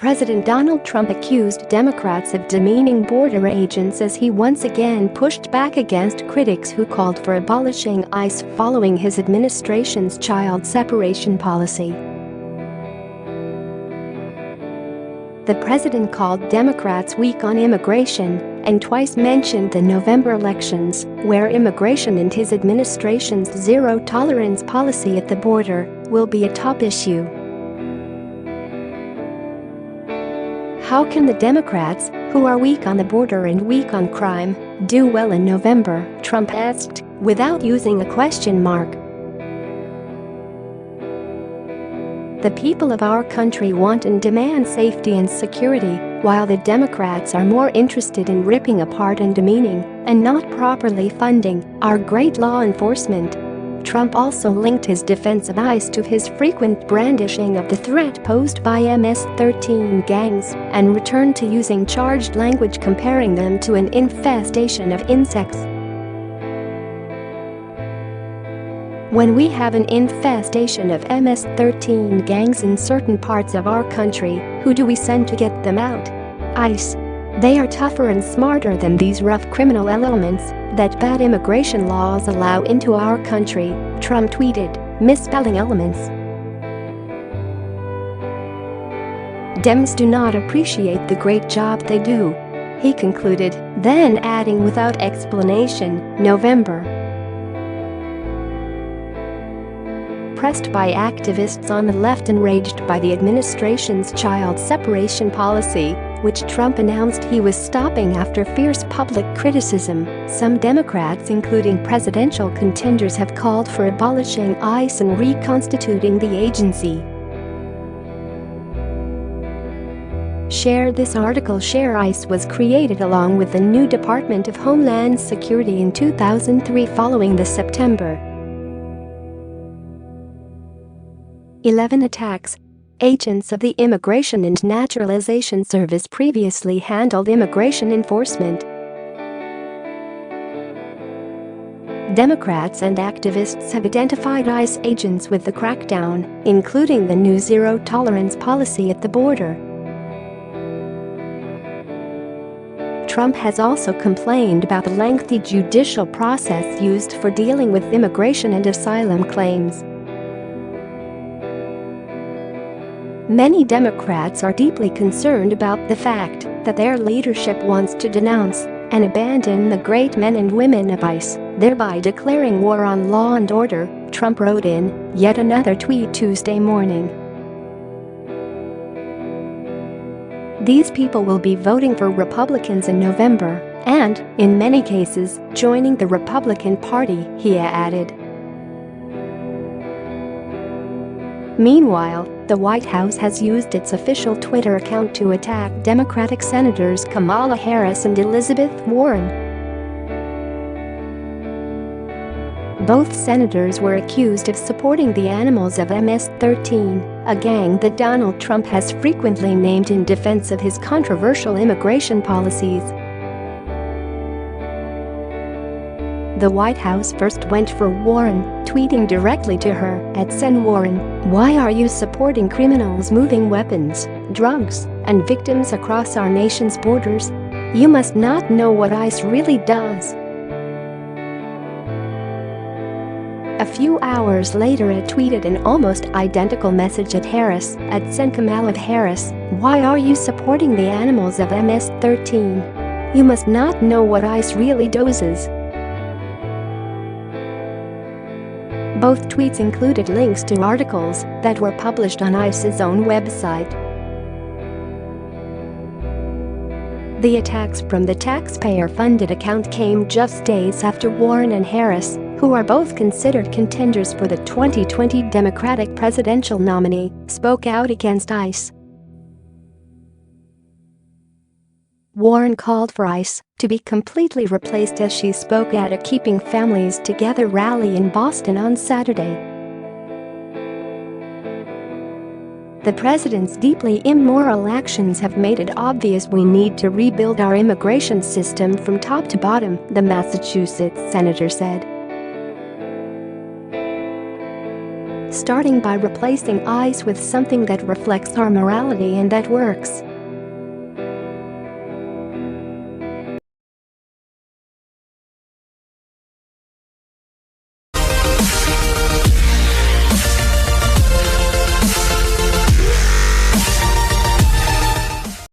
President Donald Trump accused Democrats of demeaning border agents as he once again pushed back against critics who called for abolishing ICE following his administration's child separation policy. The president called Democrats weak on immigration and twice mentioned the November elections, where immigration and his administration's zero-tolerance policy at the border will be a top issue. How can the Democrats, who are weak on the border and weak on crime, do well in November? Trump asked, without using a question mark. The people of our country want and demand safety and security, while the Democrats are more interested in ripping apart and demeaning, and not properly funding, our great law enforcement. Trump also linked his defense of ICE to his frequent brandishing of the threat posed by MS-13 gangs and returned to using charged language comparing them to an infestation of insects. When we have an infestation of MS-13 gangs in certain parts of our country, who do we send to get them out? ICE. They are tougher and smarter than these rough criminal elements that bad immigration laws allow into our country, Trump tweeted, misspelling elements. Dems do not appreciate the great job they do, he concluded, then adding without explanation, November. Pressed by activists on the left and enraged by the administration's child separation policy, which Trump announced he was stopping after fierce public criticism, some Democrats including presidential contenders have called for abolishing ICE and reconstituting the agency. Share this article. Share ICE was created along with the new Department of Homeland Security in 2003 following the September 11 attacks. Agents of the Immigration and Naturalization Service previously handled immigration enforcement. Democrats and activists have identified ICE agents with the crackdown, including the new zero-tolerance policy at the border. Trump has also complained about the lengthy judicial process used for dealing with immigration and asylum claims. Many Democrats are deeply concerned about the fact that their leadership wants to denounce and abandon the great men and women of ICE, thereby declaring war on law and order, Trump wrote in yet another tweet Tuesday morning. These people will be voting for Republicans in November and, in many cases, joining the Republican Party, he added. Meanwhile, the White House has used its official Twitter account to attack Democratic Senators Kamala Harris and Elizabeth Warren. Both senators were accused of supporting the animals of MS-13, a gang that Donald Trump has frequently named in defense of his controversial immigration policies. The White House first went for Warren, tweeting directly to her at Sen Warren, "Why are you supporting criminals moving weapons, drugs, and victims across our nation's borders? You must not know what ICE really does." A few hours later it tweeted an almost identical message at Harris, at Sen Kamala Harris, "Why are you supporting the animals of MS-13? You must not know what ICE really does." Both tweets included links to articles that were published on ICE's own website. The attacks from the taxpayer-funded account came just days after Warren and Harris, who are both considered contenders for the 2020 Democratic presidential nominee, spoke out against ICE. Warren called for ICE to be completely replaced as she spoke at a Keeping Families Together rally in Boston on Saturday. The president's deeply immoral actions have made it obvious we need to rebuild our immigration system from top to bottom, the Massachusetts senator said. starting by replacing eyes with something that reflects our morality and that works.